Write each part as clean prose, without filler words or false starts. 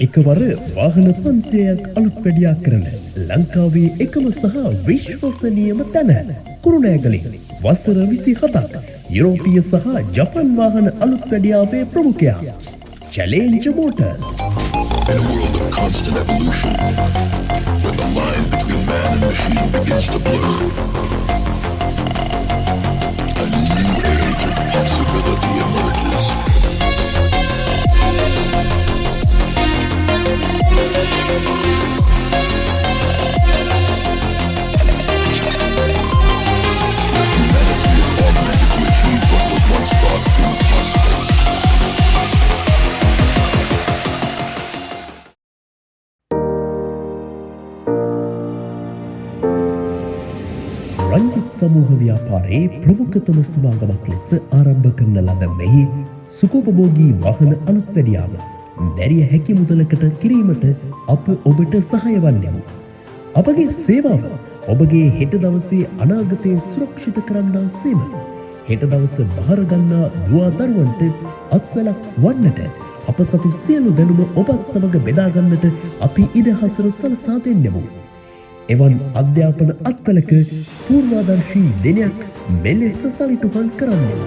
එකවර වාහන 500ක් අලුත් වැඩියා කරන ලංකාවේ එකම සහ විශ්වසනීයම තැන කුරුණෑගලින් වසර 27ක් යුරෝපීය සහ ජපන් වාහන අලුත් වැඩියාවේ ප්‍රමුඛයා Challenge Motors. In a world of constant evolution, where the line between man and machine begins to blur, a new age of possibility emerges. Where humanity is augmented to achieve what was once thought impossible. Ranjith සමූහ ව්‍යාපාරයේ ප්‍රමුඛතම සමාගමක් ලෙස ආරම්භ කරන ලද මෙහි සුඛෝපභෝගී වාහන අලුත් වැඩියාව දැරිය හැකි මුදලකට කිරීමට අප ඔබට සහාය වන්නෙමු. අපගේ සේවාව ඔබගේ හෙට දවසේ අනාගතය සුරක්ෂිත කරන්නා සේම හෙට දවස බහර ගන්නා දුවා දරුවන්ට අත්වැලක් වන්නට අප සතු සියලු දැනුම ඔබත් සමග බෙදා ගන්නට අපි ඉඩහසර සලසා දෙන්නෙමු. එවන් අධ්‍යාපන අත්වලක පූර්වාදර්ශී දෙනයක් මෙලෙස සලිටුහන් කරන්නෙමු.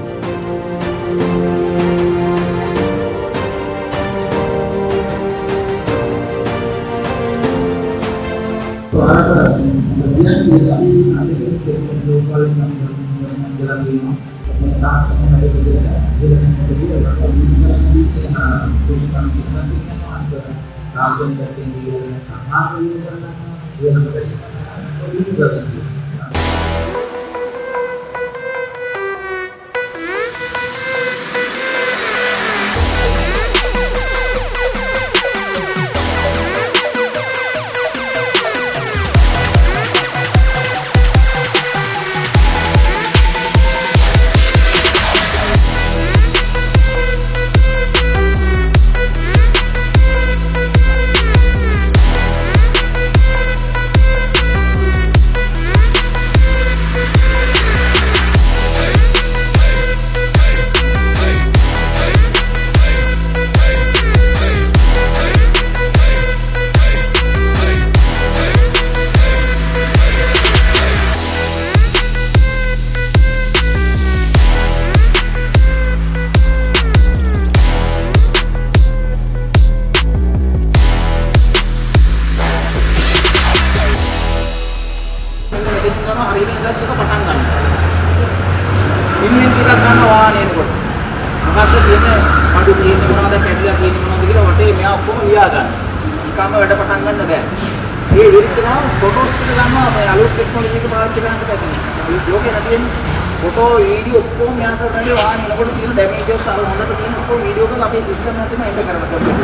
ෆොටෝ වීඩියෝ ඔක්කොම මෙයා කරන්නේ වාහනේ එනකොට තියෙන ඩැමේජස් අර හොඳට තියෙන ඔක්කොම වීඩියෝ කරලා අපේ සිස්ටම් එකේ තියෙන එන්ටර් කරන්න.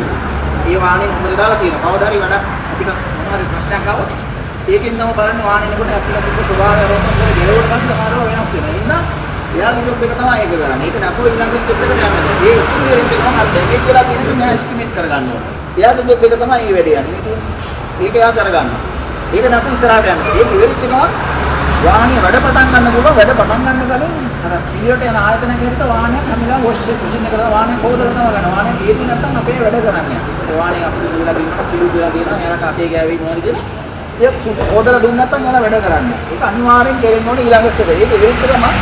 ඒ වාහනේ නම්බරේ දාලා තියෙනවා. කවදා හරි වැඩක් අපිට මොනවා හරි ප්‍රශ්නයක් ආවොත් ඒකෙන් තමයි බලන්නේ වාහනේ එනකොට අපිට තිබ්බ ස්වභාවය අරගෙන ගෙලවුවට පස්සේ සමහරව වෙනස් වෙනවා. ඉන්න එයාගේ ජොබ් එක තමයි ඒක කරන්නේ. ඒක නැපෝ ඊළඟ ස්ටෙප් එකට යන්න. ඒ ඉන්නේ එන්ටර් අර ඩැමේජ් වෙලා තියෙන එක නෑ එස්ටිමේට් කරගන්න ඕනේ. එයාගේ ජොබ් එක තමයි මේ වැඩේ යන්නේ. ඒක එයා කරගන්නවා. ඒක නැතු ඉස්සරහට යනවා. ඒක ඉවරෙච්ච ගමන් වාහනේ වැඩ පටන් ගන්න පුළුවන්. වැඩ පටන් ගන්න කලින් අර පිළිවෙලට යන ආයතනයක හිට වාහනයක් හැමිලා වොෂ් මැෂින් එකට වාහනේ හොදලා තමයි ගන්න. වාහනේ තියෙන්නේ නැත්නම් අපේ වැඩ කරන්නේ. ඒ වාහනේ අපිට දුවලා දෙන්නට කිලු දෙලා දෙනවා. එයාට අපේ ගෑවි මොනවද කියලා. ඒක හොදලා දුන්න නැත්නම් එයාලා වැඩ කරන්නේ. ඒක අනිවාර්යෙන් කෙරෙන්න ඕනේ ඊළඟ ස්ටෙප් එක. ඒක ඉවරෙච්ච ගමන්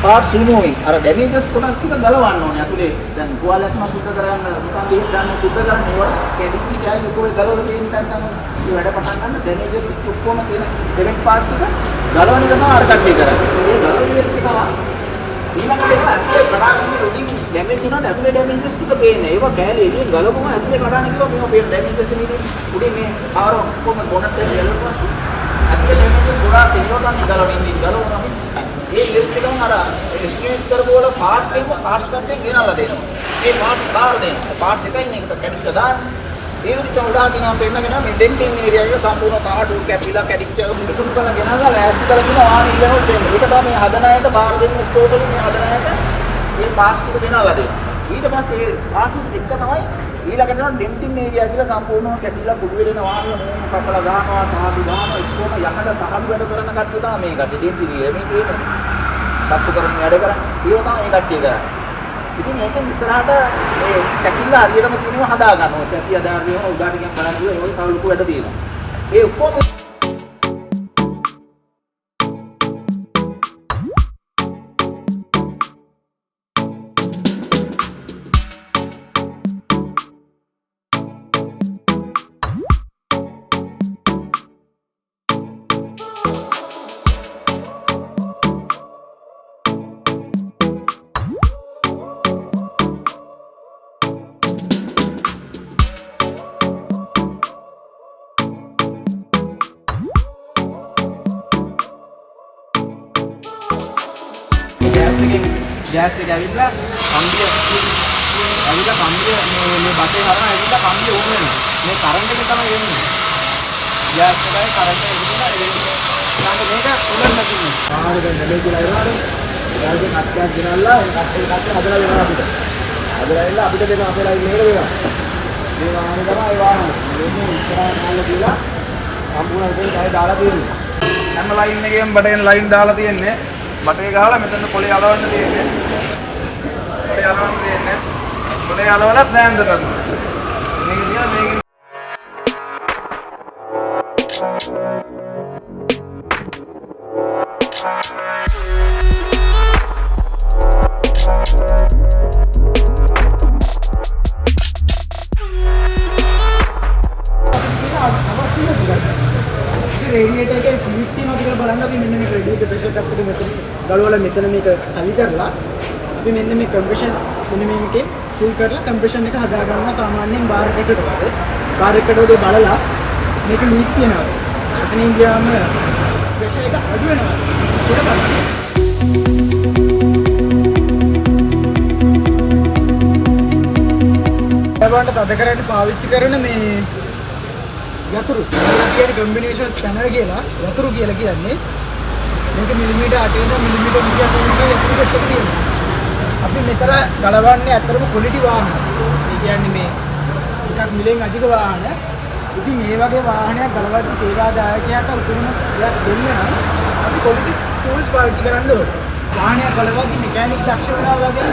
පාර්ට්ස් රිමූවින් අර ඩැමේජස් කොටස් ටික ගලවන්න ඕනේ. අතුලේ දැන් තුවාලයක්ම සුද්ධ කරගන්න නිකන් දෙයක් ගන්න සුද්ධ කරන්න ඒවා කැඩිච්ච කැලි ඔකේ ගලවලා තියෙන නැත්නම් වැඩ පටන් ගන්න ඩැමේජස් ඔක්කොම තියෙන ඩෙමෙක් පාර්ට් ටික ගලවන එක තමයි අර කට්ටිය කරන්නේ. ඒ ගලවන එක තමයි ඊළඟට ඒක ඇතුලේ කඩාගෙන උඩින් ඩැමේජ් වුණාට ඇතුලේ ඩැමේජස් ටික පේන්නේ. ඒවා කැලි එළියෙන් ගලවපුවම ඇතුලේ කඩාන කිව්වා මේවා පේන ඩැමේජස් නෙමෙයි. උඩින් මේ ආවර ඔක්කොම බොනට් එක ගලවුවා. ඇතුලේ ඩැමේජස් ගොඩාක් තියෙනවා නම් ගලවමින් ගලවනවා. ඒ ලිස්ට් එකම අර එස්ටිමේට් කරපු වල පාර්ට් එක පාර්ට්ස් පැත්තෙන් ගෙනල්ලා දෙනවා. ඒ පාර්ට්ස් කාර් දෙනවා. පාර්ට්ස් එකයි මේකට කැඩිච්ච දාන්න. ඒ විදිහට උඩා දිනවා පෙන්නගෙන මේ ඩෙන්ටින් ඒරියා එක සම්පූර්ණ තාඩු කැපිලා කැඩිච්ච මුදුන් කරලා ගෙනල්ලා ලෑස්ති කරලා දිනවා වාහනේ ඊළඟට දෙන්න. ඒක තමයි හදන අයට බාර දෙන්න ස්ටෝර් වලින් මේ හදන අයට මේ පාර්ට්ස් ටික ගෙනල්ලා දෙනවා. ඊට පස්සේ ඒ පාර්ට්ස් එක තමයි ඊළඟට යන ඩෙන්ටින් ඒරියා කියලා සම්පූර්ණව කැඩිලා කුඩු වෙලෙන වාහන මොන කපලා ගන්නවා තාඩු දානවා ඔක්කොම යකඩ තාඩු වැඩ කරන කට්ටිය තමයි මේ කට්ටිය ඩෙන්ටින් ඒරියා මේ තත්තු කරන වැඩ කරන්නේ. ඒව තමයි මේ කට්ටිය කරන්නේ. ඉතින් මේකෙන් ඉස්සරහට මේ සැකිල්ල හරියටම තියෙනවා හදා ගන්නවා. චැසි හදා ගන්නවා උඩට ගියන් බලන්න පුළුවන්. ඒක තව ලොකු වැඩ තියෙනවා. ඒ ඔක්කොම ගෑස් එක ඇවිල්ලා කම්බිය ඇවිල්ලා කම්බිය මේ බටේ හරන ඇවිල්ලා කම්බිය ඕන වෙනවා. මේ කරන්ට් එක තමයි එන්නේ. ගෑස් එකයි කරන්ට් එක විදිහට එන්නේ. ඊළඟ මේක උලන්න තියෙනවා. ආහාර ගන්න මේ කියලා ඉවරද? ගෑස් එක කට්ටියක් ගෙනල්ලා ඒ කට්ටිය හදලා දෙනවා අපිට. හදලා ඉල්ල අපිට දෙන අපේ ලයින් එකට දෙනවා. මේ වාහනේ තමයි ඒ වාහනේ. මේ ඉස්සරහට ගාලා දීලා සම්පූර්ණ එකෙන් ආයෙ දාලා තියෙනවා. හැම ලයින් එකේම බටෙන් ලයින් දාලා තියෙන්නේ. බටේ ගහලා මෙතන පොලේ අලවන්න තියෙන්නේ. පොලේ අලවන්න තියෙන්නේ. පොලේ අලවලා ස්ලෑම් කරනවා. මේක දිහා මේක රේඩියේටර් එකේ ෆ්ලූයිඩ් තියෙනවා කියලා බලන්න අපි මෙන්න මේ රේඩියේටර් ප්‍රෙෂර් එකත් එක මෙතන ගලවලා මෙතන මේක සවි කරලා අපි මෙන්න මේ කම්ප්‍රෙෂන් මෙන්න මේකේ ෆුල් කරලා කම්ප්‍රෙෂන් එක හදා ගන්නවා සාමාන්‍යයෙන් බාර් එකකට වගේ බාර් එකට වගේ බලලා මේක ලීක් වෙනවා එතනින් ගියාම ප්‍රෙෂර් එක අඩු වෙනවා ඒක බලන්න ඒවන්ට තද කරලා පාවිච්චි කරන මේ යතුරු කියන්නේ කම්බිනේෂන් ස්පැනර් කියලා යතුරු කියලා කියන්නේ මේක මිලිමීටර් 8 ඉඳන් මිලිමීටර් 28 යතුරු සෙට් එක තියෙනවා. අපි මෙතන ගලවන්නේ අතරම ක්වොලිටි වාහන. ඒ කියන්නේ මේ ටිකක් මිලෙන් අධික වාහන. ඉතින් මේ වගේ වාහනයක් ගලවද්දී සේවාදායකයාට උතුම්ම දෙයක් දෙන්න නම් අපි ක්වොලිටි ටූල්ස් පාවිච්චි කරන්න ඕනේ. වාහනයක් ගලවද්දී මෙකැනික් දක්ෂ වෙනවා වගේ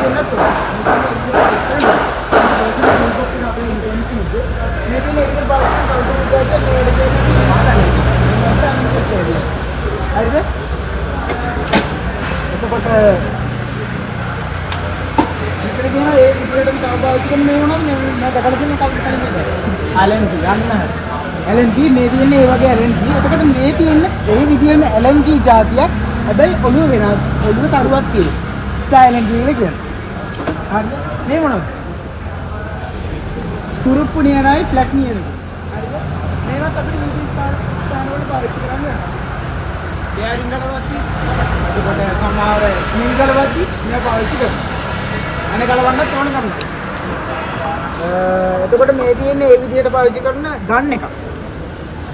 දෙන්නත් ඕනේ. මේකේ එක බලන්න කවුරුත් හරිද? එතකොට මේකට කියන ඒ විදිහටම පාවිච්චි කරන මේ වුණාම මම දැකලා තියෙන කවුරුත් කලින් LNG ගන්න LNG මේ තියෙන්නේ ඒ වගේ LNG. එතකොට මේ තියෙන්නේ ඒ විදිහම LNG જાතියක්. හැබැයි ඔළුව වෙනස්. ඔළුව තරුවක් තියෙනවා. ස්ටයිල් LNG කියලා කියන්නේ. හරිද? මේ මොනවද? ස්කුරුප්පු නියරයි ෆ්ලැට් නියරයි. හරිද? මේවත් අපිට විදිහට ස්ථාන වල පාවිච්චි කරන්න වෙනවා. බෙයරින් ගලවද්දි එතකොට සමහර ස්මිල් ගලවද්දි මේක පාවිච්චි කරනවා. අනේ ගලවන්නත් ඕන කරනවා. එතකොට මේ තියෙන්නේ මේ විදිහට පාවිච්චි කරන ගන් එකක්.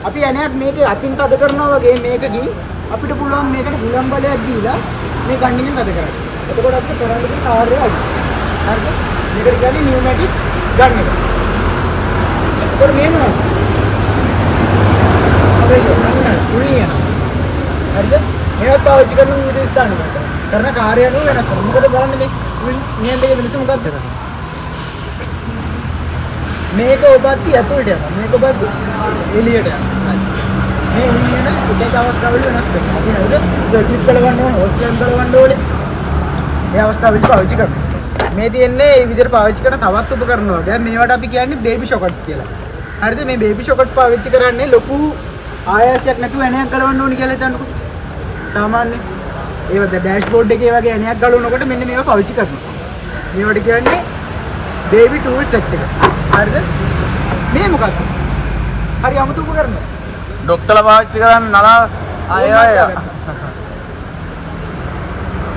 අපි අනේත් මේක අතින් තද කරනවා වගේ මේකකින් අපිට පුළුවන් මේකට ගුලම් බලයක් දීලා මේ ගන් එකෙන් තද කරන්න. එතකොට අපිට කරන්න තියෙන කාර්යය අඩුයි. හරිද? මේකට කියන්නේ නියුමැටික් ගන් එක. එතකොට මේ මොනවද? අපේ ගන්න කුලියන. හරිද? මේවත් පාවිච්චි කරන විදිහ ස්ථාන වලට. කරන කාර්යය අනුව වෙනස් වෙනවා. මොකද බලන්න මේ නියන්දේ වෙනස මොකක්ද කරන්නේ? මේක ඔබත් ඇතුළට යනවා. මේක ඔබත් එළියට යනවා. මේ එළියන එක අවස්ථාවල වෙනස් කරනවා. අපි නේද? සර්කිට් බලවන්න ඕන, හොස්ටල් බලවන්න ඕනේ. මේ අවස්ථාවලදී පාවිච්චි කරනවා. මේ තියෙන්නේ මේ විදිහට පාවිච්චි කරන තවත් උපකරණ වගේ. මේවට අපි කියන්නේ බේබි ෂොකට්ස් කියලා. හරිද? මේ බේබි ෂොකට්ස් පාවිච්චි කරන්නේ ලොකු ආයාසයක් නැතුව ඇණයක් ගලවන්න ඕනේ කියලා හිතන්නකෝ. සාමාන්‍ය ඒවද ඩෑෂ්බෝඩ් එකේ වගේ ඇණයක් ගලවනකොට මෙන්න මේවා පාවිච්චි කරනවා. මේවට කියන්නේ බේබි ටූල් සෙට් එක. හරිද? මේ මොකක්ද? හරි අමුතු උපකරණ. ડોක්ටර්ලා පාවිච්චි කරන්නේ නලා අය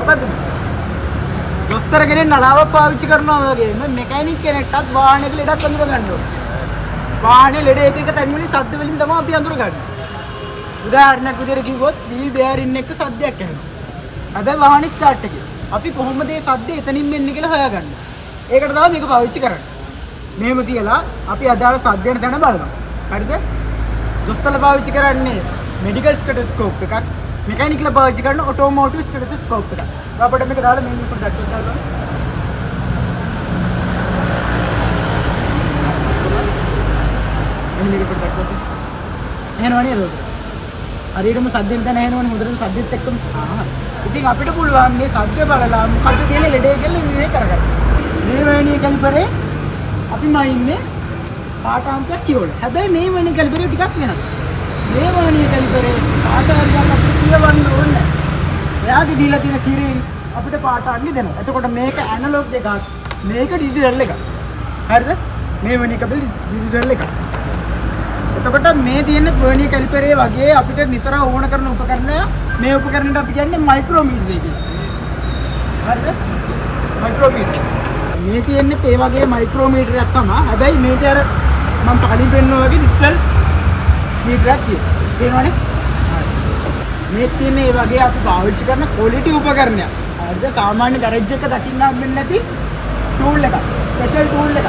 මොකද්ද? දොස්තර කෙනෙක් නලාවක් පාවිච්චි කරනවා වගේම මෙකැනික් කෙනෙක්ටත් වාහනයක ලෙඩක් අඳුර ගන්න ඕනේ. වාහනේ ලෙඩ එක තැන් වලින් ශබ්ද වලින් තමයි අපි අඳුරගන්නේ. උදාහරණයක් විදිහට කිව්වොත් වීල් බෙයරින් එක ශබ්දයක් ඇහෙනවා. හැබැයි වාහනේ ස්ටාර්ට් එකේ. අපි කොහොමද මේ ශබ්දය එතනින් එන්නේ කියලා හොයාගන්නේ. ඒකට තමයි මේක පාවිච්චි කරන්නේ. මෙහෙම තියලා අපි අදාළ ශබ්දයන තැන බලනවා. හරිද? දොස්තරලා පාවිච්චි කරන්නේ මෙඩිකල් ස්ටෙතොස්කෝප් එකක්. මෙකැනිකල්ලා පාවිච්චි කරන ඔටෝමෝටිව් ස්ටෙතොස්කෝප් එකක්. අපිට මේක දාලා මෙන්න උඩට දාලා එහෙනවනේ රෝද. හරියටම සද්දෙන් දැන එහෙනවනේ හොඳට සද්දෙත් එක්කම. ඉතින් අපිට පුළුවන් මේ සද්ද බලලා මොකද්ද තියෙන ලෙඩේ කියලා මේ කරගන්න. මේ වෙණිය කැලිපරේ අපි මයින්නේ පාඨාන්තයක් කියවල. හැබැයි මේ වෙණිය කැලිපරේ ටිකක් වෙනස්. මේ වෙණිය කැලිපරේ පාඨාන්තයක් අපිට කියවන්න ඕනේ. එයාගේ දීලා තියෙන කිරින් අපිට පාඨාන්තය දෙනවා. එතකොට මේක ඇනලොග් එකක්. මේක ඩිජිටල් එකක්. හරිද? මේ වෙණිය කැලිපරේ ඩිජිටල් එකක්. එතකොට මේ තියෙන වෙණිය කැලිපරේ වගේ අපිට නිතර ඕන කරන උපකරණය මේ උපකරණයට අපි කියන්නේ මයික්‍රෝමීටර් කියලා. හරිද? මයික්‍රෝමීටර්. මේ තියෙන්නේ ඒ වගේ මයික්‍රෝමීටරයක් තමයි. හැබැයි මේක අර මම පහලින් පෙන්නනවා වගේ ඩිජිටල් මීටරයක් තියෙනවනේ. මේ තියෙන්නේ ඒ වගේ අපි පාවිච්චි කරන ක්වොලිටි උපකරණයක්. හරිද? සාමාන්‍ය ගෑරේජ් එක දකින්න හම්බෙන්නේ නැති ටූල් එකක්. ස්පෙෂල් ටූල් එකක්.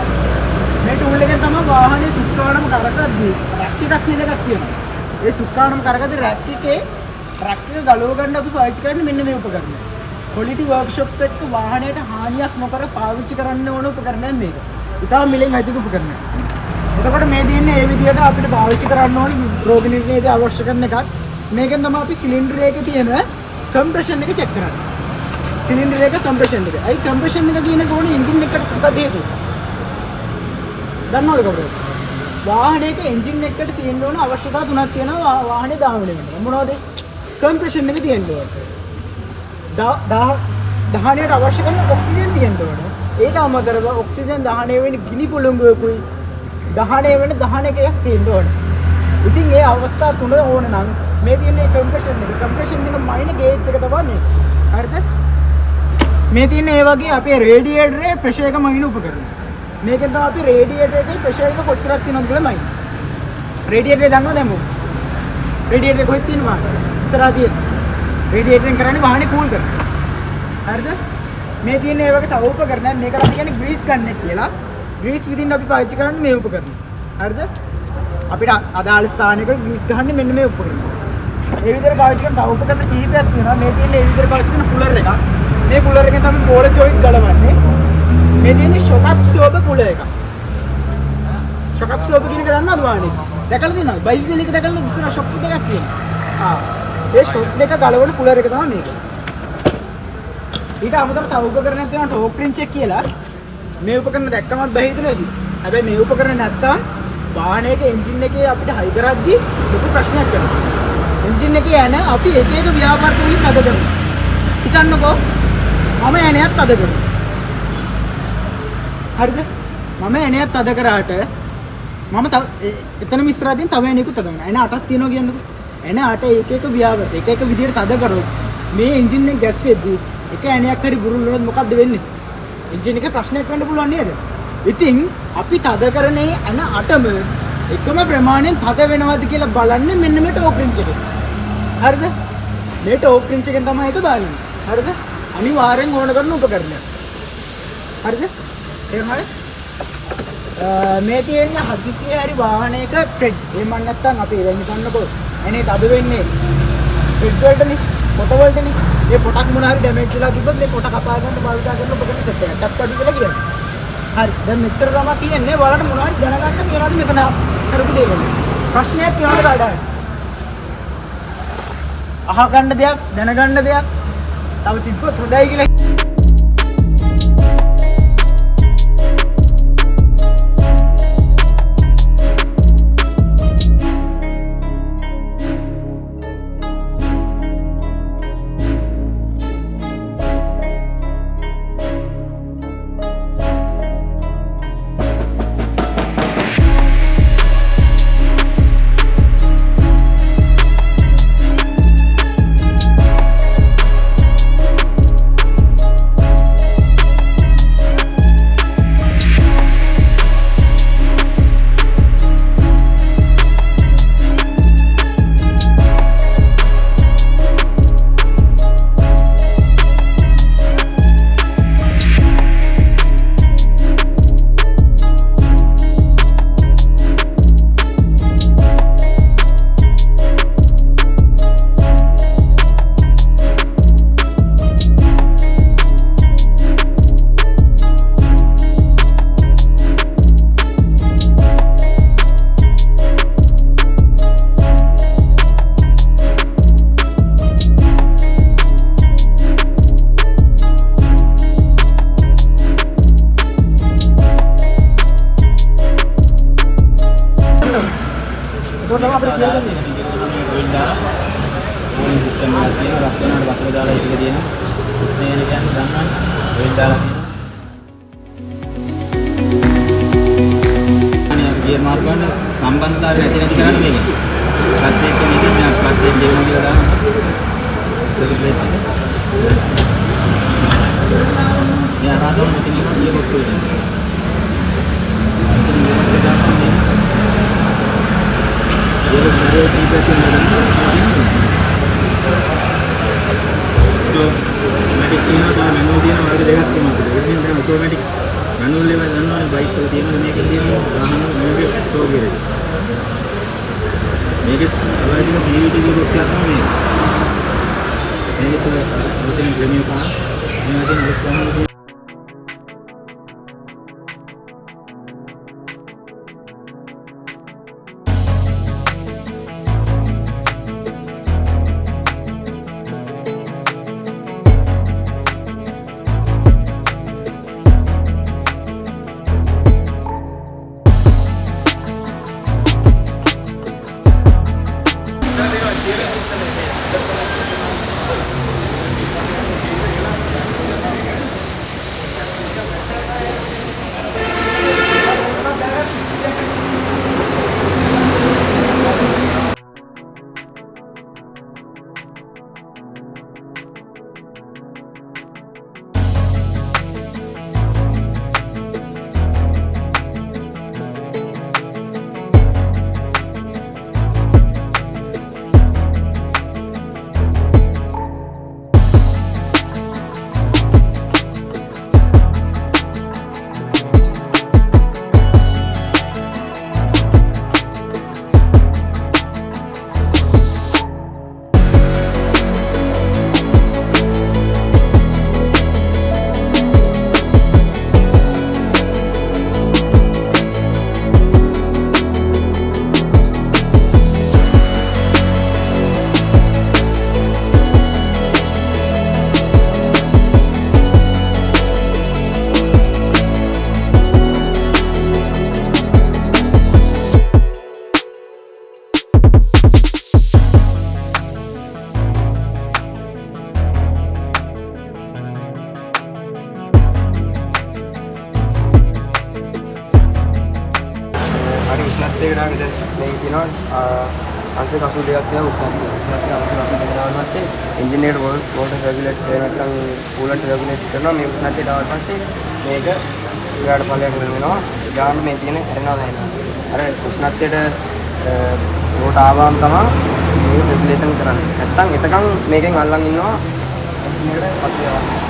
මේ ටූල් එකෙන් තමයි වාහනේ සුක්කානම කරකද්දී රැක් එකක් කියන එකක් තියෙනවා. ඒ සුක්කානම කරකද්දී රැක් එක ගලව ගන්න අපි පාවිච්චි කරන්නේ මෙන්න මේ උපකරණය. ක්වොලිටි වර්ක්ෂොප් එකක වාහනයට හානියක් නොකර පාවිච්චි කරන්න ඕන උපකරණයක් මේක. ඉතාලම මිලෙන් අයිතික උපකරණයක්. එතකොට මේ දෙන්නේ මේ විදිහට අපිට පාවිච්චි කරන්න ඕනේ රෝග නිర్ణයේදී අවශ්‍ය කරන එකක්. මේකෙන් තමයි අපි සිලින්ඩර් එකේ තියෙන කම්ප්‍රෙෂන් එක චෙක් කරන්නේ. සිලින්ඩර් එක කම්ප්‍රෙෂන් එක. අයි කම්ප්‍රෙෂන් එක කියන කෝණේ එන්ජින් එකට මොකද හේතුව? දන්නවද කවුරුද? වාහනයක එන්ජින් එකකට තියෙන්න ඕන අවශ්‍යතා තුනක් තියෙනවා වාහනේ දාවණය වෙන්න. මොනවද? කම්ප්‍රෙෂන් එක තියෙන්න ඕන. දහනයට අවශ්‍ය කරන ඔක්සිජන් තියෙන්න ඕන. ඒක අමතරව ඔක්සිජන් දහනය වෙන ගිනි පොළොංගුවකුයි දහනය වෙන දහන එකක් තියෙන්න ඕන. ඉතින් මේ අවස්ථා තුන ඕන නම් මේ තියෙන කම්ප්‍රෙෂන් එක. කම්ප්‍රෙෂන් එක මයින ගේජ් එක තමයි මේ. හරිද? මේ තියෙන ඒ වගේ අපේ රේඩියේටරේ ප්‍රෙෂර් එක මයින උපකරණ. මේකෙන් තමයි අපි රේඩියේටර් එකේ ප්‍රෙෂර් එක කොච්චරක් තියෙනවද කියලා මයින්. රේඩියේටරේ දන්නවද දැන් මොකද? රේඩියේටරේ කොහෙද තියෙනවා? ඉස්සරහා තියෙන. රේඩියේටරෙන් කරන්නේ වාහනේ කූල් කරන. හරිද? මේ තියෙන ඒ වගේ තව උපකරණයක් මේකට අපි කියන්නේ ග්‍රීස් ගන්න කියලා. ග්‍රීස් විදිහින් අපි පාවිච්චි කරන්නේ මේ උපකරණ. හරිද? අපිට අදාළ ස්ථානයක ග්‍රීස් ගහන්නේ මෙන්න මේ උපකරණ. මේ විදිහට පාවිච්චි කරන තව උපකරණ කිහිපයක් තියෙනවා. මේ තියෙන මේ විදිහට පාවිච්චි කරන කුලර් එකක්. මේ කුලර් එකෙන් තමයි බෝල ජොයින්ට් ගලවන්නේ. මේ තියෙන්නේ ෂොක් ඇබ්සෝබර් කුලර් එකක්. ෂොක් ඇබ්සෝබර් කියන එක දන්නවද වාහනේ? දැකලා තියෙනවද? බයිසිකල් එක දැකලා ඉස්සර ෂොක් දෙකක් තියෙනවා. ඒ ෂොක් දෙක ගලවන කුලර් එක තමයි මේක. ඊට අමතරව තව උපකරණයක් තියෙනවා ටෝක් රින්ච් එක කියලා. මේ උපකරණ දැක්කමත් බෑ හිතනවාදී. හැබැයි මේ උපකරණ නැත්තම් වාහනයක එන්ජින් එකේ අපිට හයි කරද්දී ලොකු ප්‍රශ්නයක් වෙනවා. එන්ජින් එකේ යන අපි එක එක ව්‍යාපාර තුලින් අද කරනවා. හිතන්නකෝ මම ඇණයක් අද කරනවා. හරිද? මම ඇණයක් අද කරාට මම එතන මිශ්‍රාදීන් තව ඇණයකුත් අද කරනවා. ඇණ 8ක් තියෙනවා කියන්නකෝ. ඇණ 8 එක එක ව්‍යාපාර එක එක විදිහට අද කරොත් මේ එන්ජින් එක ගැස්සෙද්දී එක ඇණයක් හරි බුරුල් වුණොත් මොකද්ද වෙන්නේ? එන්ජින් එකේ ප්‍රශ්නයක් වෙන්න පුළුවන් නේද? ඉතින් අපි තද කරන්නේ ඇන 8ම එකම ප්‍රමාණයෙන් තද වෙනවද කියලා බලන්න මෙන්න මේ ටෝක් රින්ච් එකේ. හරිද? මේ ටෝක් රින්ච් එකෙන් තමයි ඒක බලන්නේ. හරිද? අනිවාර්යෙන් ඕන කරන උපකරණයක්. හරිද? එහෙනම් හරි. මේ තියෙන හදිසියේ හරි වාහනයක ට්‍රෙඩ්. එහෙම නැත්නම් අපි වෙන හිතන්නකෝ. එනේ තද වෙන්නේ ට්‍රෙඩ් වලටනේ, පොට වලටනේ. මේ පොටක් මොන හරි ඩැමේජ් වෙලා තිබ්බොත් මේ පොට කපා ගන්න භාවිත කරන උපකරණ සෙට් එකක්. ටප්පඩි කියලා කියන්නේ. හරි. දැන් මෙච්චර තමයි තියෙන්නේ. ඔයාලට මොනවද දැනගන්න කියලාද මෙතන කරපු දේවල්. ප්‍රශ්නයක් කියනවාද අඩායි? අහගන්න දෙයක්, දැනගන්න දෙයක් තව තිබ්බොත් හොඳයි කියලා. තමයි අපිට කියලා දෙන්නේ. ඔයින් දාලා ඕනි සිස්ටම් එකක් තියෙනවා. රස් වෙනාට වතුර දාලා ඒක තියෙනවා. ස්නේහ කියන්නේ දන්නවනේ. ඔයින් දාලා තියෙනවා. අනේ ගියර් මාරු ගන්න සම්බන්ධතාවය නැති කරන්නේ මේක. පත් එක්ක මේකෙන් මම පත් එක්ක දෙනවා කියලා දානවා. ඒක ප්ලේට් එක. යා රාදෝ මෙතන ගියර් ඔක්කොම තියෙනවා. උෂ්ණත්වයකට ආවේ දැන් මේක තියෙනවා අංශක 82ක් තියෙනවා උෂ්ණත්වය. උෂ්ණත්වය අංශක 82කට ආවට පස්සේ එන්ජින් එකට වෝල්ටේජ් රෙගුලේට් නැත්නම් කූලන්ට් රෙගුලේට් කරනවා. මේ උෂ්ණත්වයට ආවට පස්සේ මේක ඉස්සරහට ඵලයක් වෙනවා. යාන්න මේ තියෙන ඇරෙනවා දැනෙනවා. අර උෂ්ණත්වයට රෝට ආවම තමයි මේක රෙගුලේෂන් කරන්නේ. නැත්නම් එතකන් මේකෙන් අල්ලන් ඉන්නවා එන්ජින් එකට පස්සේ යනවා.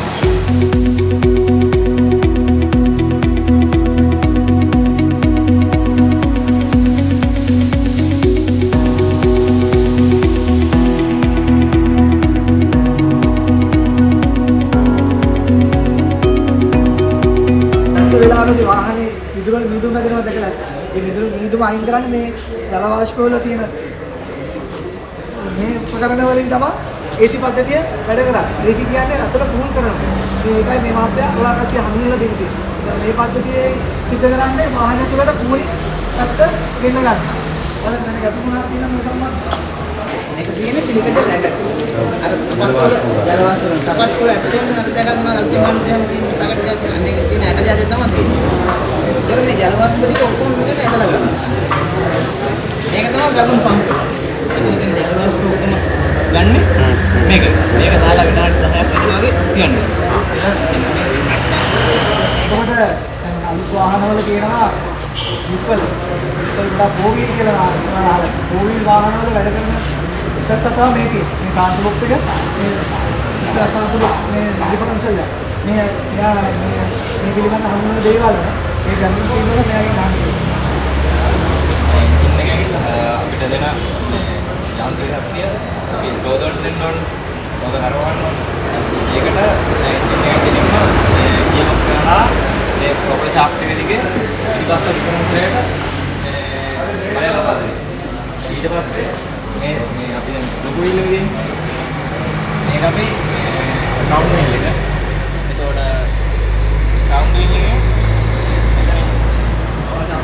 වෙලාවේදී වාහනේ විදුවල මීදුම් වැදෙනවා දැකලා ඒ මීදුම් අයින් කරන්නේ මේ ජල වාෂ්ප වල තියෙන මේ උපකරණ වලින් තමයි AC පද්ධතිය වැඩ කරන්නේ. AC කියන්නේ අතට කූල් කරනවා. මේකයි මේ මාත්‍ය ඔයාලට හඳුන්වලා දෙන්නේ. මේ පද්ධතියේ සිද්ධ කරන්නේ වාහනය තුළට කූලින් පැත්ත ගෙන්න ගන්න. ඔයාලට මම ගැටුමක් තියෙනවා මේ සම්බන්ධ. මේක තියෙන්නේ සිලිකඩ ලැඩ. අර සපත්වල ජල වාෂ්ප වල සපත්වල ඇතුළේ අර දැකලා තමයි අර ඩිමාන්ඩ් දෙහම තියෙන පැකට් එකක් අන්නේ තියෙන ඇට ජාතිය තමයි තියෙන්නේ. ඒතර මේ ජල වාෂ්ප ටික ඔක්කොම මෙතන ඇදලා ගන්නවා. මේක තමයි ගබන් පම්ප්. එතන ජල වාෂ්ප ඔක්කොම ගන්න මේක. මේක දාලා විනාඩි 10ක් විතර වගේ තියන්නේ. එතකොට අනිත් වාහනවල තියෙනවා විපල් පෝවීල් කියලා වාහන. පෝවීල් වාහනවල වැඩ කරන එකක් තමයි මේකේ. මේ කාන්සර් බොක්ස් එක මේ ඉස්සර කාන්සර් බොක්ස් මේ ඩිෆරන්ෂල් එක. මේ පිළිබඳ හඳුනන දේවල් ඒ ගන්න තියෙනවා මෙයාගේ නාමය. අපිට දෙන යාන්ත්‍රික ශක්තිය අපි ලෝදවලට දෙන්න ඕන. ලෝද කරවන්න ඕන. ඒකට එන්ජින් එක දෙලින්ම ගියර් කරලා මේ ප්‍රොපර් ෂාෆ්ට් එක දිගේ ඊපස්ස රිකන්ෆ්ලේට බලලා බලන්න. ඊට පස්සේ මේ අපි දැන් ලොකු වීල් එක දෙන්නේ. මේක අපි රවුන්ඩ් වීල් එක. එතකොට රවුන්ඩ් වීල් එකේ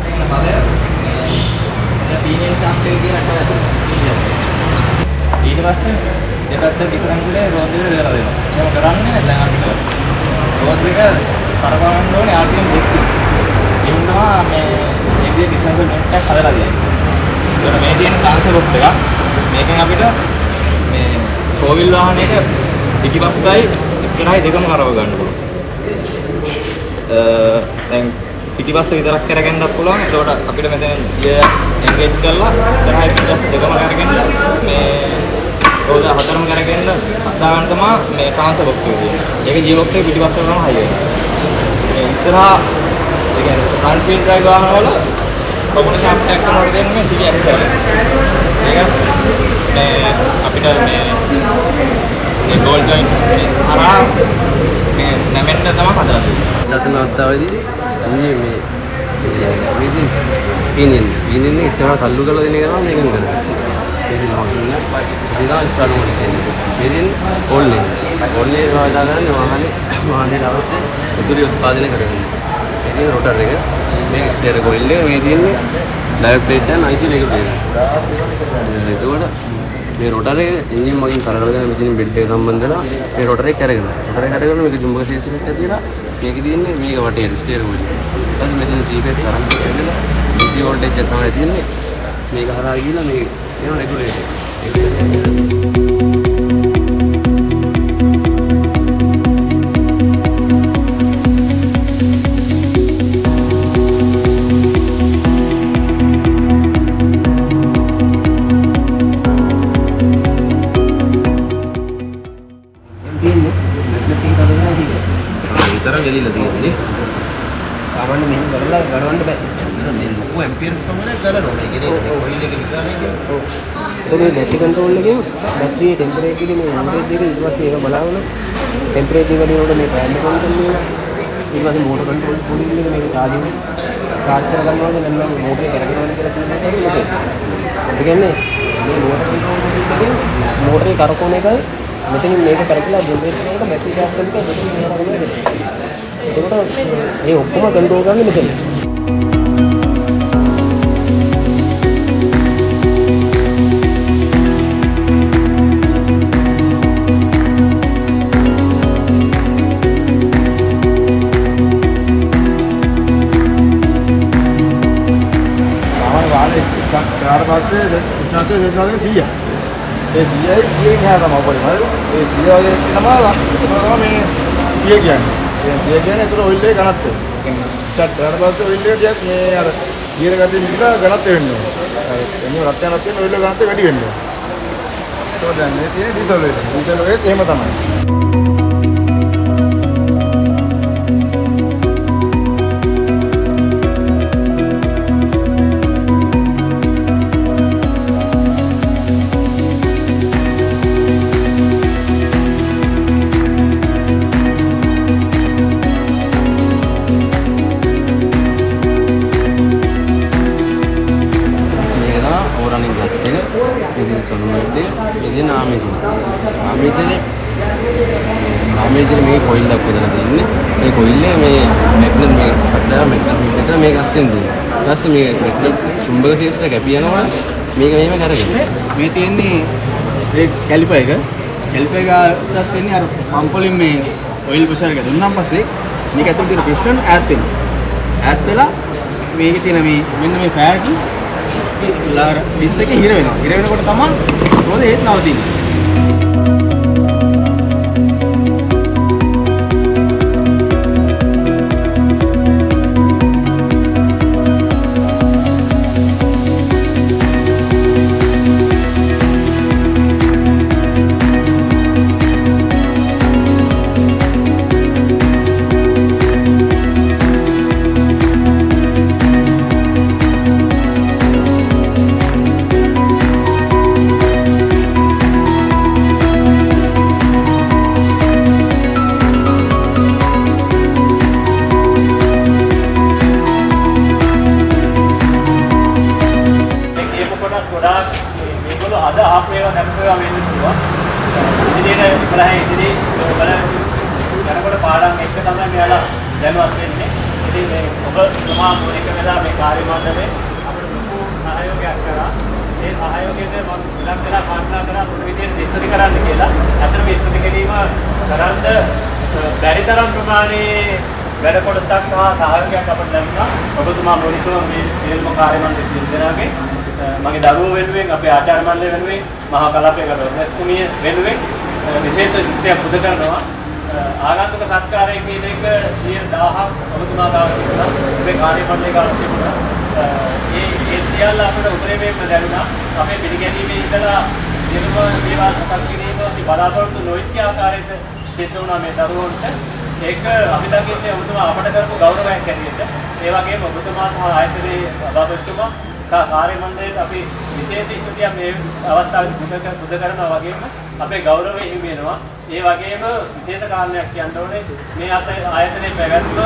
මෙතන පස්සේ දෙපැත්ත ඩිෆරන්ට්ලි රෝඩ් එක දාලා දෙනවා. එහෙම කරන්නේ දැන් අපිට රෝඩ් එක කරවන්න ඕනේ RPM 2. ඉන්නවා මේ ඒකේ ඩිෆරන්ට් මෙන්ට් එකක් හදලා දෙන්නේ. ඒකට මේ තියෙන ට්‍රාන්ස්ෆර් බොක්ස් එක මේකෙන් අපිට මේ ෆෝර් වීල් වාහනයක පිටිපස්සටයි ඉස්සරහයි දෙකම කරව ගන්න පුළුවන්. දැන් පිටිපස්ස විතරක් කරගෙනත් පුළුවන්. ඒකට අපිට මෙතන එන්ගේජ් කරලා ඉස්සරහයි පිටිපස්ස දෙකම කරගෙන මේ රෝද හතරම කරගෙන අදාගන්න තමයි මේ ට්‍රාන්ස්ෆර් බොක්ස් එක තියෙන්නේ. ඒක ජී බොක්ස් එක පිටිපස්සට කරන හයි වෙනවා. මේ ඉස්සරහා ඒ කියන්නේ ෆ්‍රන්ට් වීල් ඩ්‍රයිව් වාහන වල කොමන ෂාෆ්ට් එකක් කරනකොට දෙන්නේ CB ඇක්සල් එක. ඒක මේ අපිට මේ ගෝල් ජොයින්ට් හරහා මේ නැමෙන්න තමයි හදලා තියෙන්නේ. චතුර්ථ අවස්ථාවේදී මේ පීනින් ඉස්සරහ තල්ලු කරලා දෙන එක තමයි මේකෙන් කරන්නේ. පීනින් හොස්න්නේ ඉතින් ස්ටාර්ට් මොඩ් එකේ. පීනින් ඕල්නේ රෝදා ගන්න වාහනේ අවශ්‍ය උතුරේ උත්පාදනය කරගන්න. ඉතින් රෝටර් එක මේක ස්ටියර් කොයිල් එක මේ තියෙන්නේ ඩ්‍රයිව් ප්ලේට් එක IC එක තියෙනවා. එතකොට මේ රෝටර් එක එන්ජින් මගින් කරකවගෙන මෙතනින් බෙල්ට් එක සම්බන්ධ වෙලා මේ රෝටර් එක කරගෙන මේක චුම්බක ශේෂයක් ඇතිලා මේකේ තියෙන්නේ මේක වටේ ස්ටියර් කොයිල්. ඊට පස්සේ මෙතන 3 phase කරන්ට් එක ඇවිල්ලා DC වෝල්ටේජ් එක තමයි තියෙන්නේ. මේක හරහා ගිහලා මේක එනවා රෙගුලේටර්. විතරක් ගලිලා තියෙන්නේ. සාමාන්‍ය මෙහෙම කරලා ගලවන්න බෑ. මේ ලොකු ඇම්පියර් ප්‍රමාණයක් ගලනවා. ඒ කියන්නේ කොයිල් එක විශාලයි කියන්නේ. ඔව්. ඒක බැටරි කන්ට්‍රෝල් එකෙන් බැටරියේ ටෙම්පරේචර් එකේ මේ වෝල්ටේජ් එක ඊට පස්සේ ඒක බලාගෙන ටෙම්පරේචර් එක වලින් මේ ෆෑන් එක කන්ට්‍රෝල් කරනවා. ඊට පස්සේ මෝටර් කන්ට්‍රෝල් පොලින් එක මේක චාර්ජින් කරගන්නවාද නැත්නම් මෝටරේ කරගෙනවද කියලා තියෙනවා. ඒ කියන්නේ මේ මෝටර් කන්ට්‍රෝල් එකෙන් මෝටරේ කරකවන එකයි මෙතනින් මේක කරකලා ජෙනරේටර් එකට බැටරි චාර්ජ් කරන එක දෙකම කරගෙන එතකොට මේ ඔක්කොම කන්ට්‍රෝල් කරන්නේ මෙතන. ඊට පස්සේ උෂ්ණත්වය දේශනාවක 100. ඒ 100යි 100න් එහාට තමයි ඔපරේ. හරිද? ඒ 100 වගේ තමයි මේ 100 කියන්නේ. ඒ 100 කියන්නේ ඒතර ඔයිල් එකේ ඝනත්වය. ඊට පස්සේ ඔයිල් එකේ මේ අර 100 ගතිය මිදලා ඝනත්වය වෙන්නේ. හරි. එන්නේ රත් යනත් තියෙන ඔයිල් ඝනත්වය වැඩි වෙන්නේ. ඒක දැන් මේ තියෙන ඩීසල් එක. ඩීසල් එකේ එහෙම තමයි. ආමේජර් මේ කොයිල් එකක් හදලා තියෙන්නේ. මේ කොයිල් එක මේ මැග්නට් මේ කඩලා මැග්නට් විතර මේක අස්සෙන් දෙනවා. ඊට පස්සේ මේ මැග්නට් චුම්බක ශේෂ්ත්‍රය කැපි යනවා. මේක මෙහෙම කරගෙන. මේ තියෙන්නේ ඒ කැලිපර් එක. කැලිපර් එකටත් වෙන්නේ අර පම්ප් වලින් මේ ඔයිල් ප්‍රෙෂර් එක දුන්නාන් පස්සේ මේක ඇතුළේ තියෙන පිස්ටන් ඈත් වෙනවා. ඈත් වෙලා මේකේ තියෙන මේ මෙන්න මේ ෆෑට් ඩිස් එකේ හිර වෙනවා. හිර වෙනකොට තමයි රෝද හේත් නවතින්නේ. දැනුවත් වෙන්නේ. ඉතින් මේ ඔබ තමා මොනික වෙලා මේ කාර්ය මණ්ඩලයේ අපිට ලොකු සහයෝගයක් කරා. ඒ සහයෝගයට මම ගොඩක් වෙලා පාර්ශ්ව කරලා මොන විදිහට ඉස්තුති කරන්න කියලා. අතන මේ ඉස්තුති කිරීම කරන්න බැරි තරම් ප්‍රමාණයේ වැඩ කොටසක් සහ සහයෝගයක් අපිට ලැබුණා. ඔබතුමා මොනිටර් මේ සියලුම කාර්ය මණ්ඩල සියලුදෙනාගේ මගේ දරුවෝ වෙනුවෙන් අපේ ආචාර්ය මණ්ඩලය වෙනුවෙන් මහා කලාපයක රොස්තුමිය වෙනුවෙන් විශේෂ ස්තුතියක් පුද කරනවා. ආගන්තුක සත්කාරය කියන එක 100,000ක් ඔබතුමා ගාව තිබුණා. අපේ කාර්ය මණ්ඩලයේ ගාව තිබුණා. ඒ සියල්ල අපිට උපරිමයෙන්ම දැනුණා. අපේ පිළිගැනීමේ ඉඳලා සියලුම දේවල් සකස් කිරීම බලාපොරොත්තු නොවිච්ච ආකාරයට සිද්ධ වුණා මේ දරුවන්ට. ඒක අපි දකින්නේ ඔබතුමා අපට කරපු ගෞරවයක් ඇටියෙද. ඒ වගේම ඔබතුමා සහ ආයතනයේ සභාපතිතුමා සහ කාර්ය මණ්ඩලයට අපි විශේෂ ස්තුතියක් මේ අවස්ථාවේදී පුද කරනවා වගේම අපේ ගෞරවය හිමි වෙනවා. ඒ වගේම විශේෂ කාරණයක් කියන්න ඕනේ මේ ආයතනයේ පැවැත්ම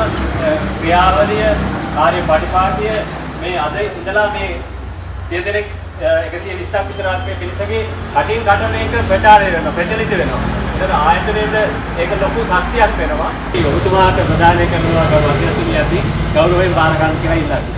ක්‍රියාවලිය කාර්ය පරිපාටිය මේ අද ඉඳලා මේ 100 දෙනෙක් 120ක් විතර ආත්මයේ පිළිසගේ කටින් කට මේක ප්‍රචාරය වෙනවා ප්‍රචලිත වෙනවා. ඒක ආයතනයේ ඒක ලොකු ශක්තියක් වෙනවා. ඔබතුමාට ප්‍රදානය කරනවා වගේ තුනියදී ගෞරවයෙන් බාර ගන්න කියලා ඉල්ලනවා.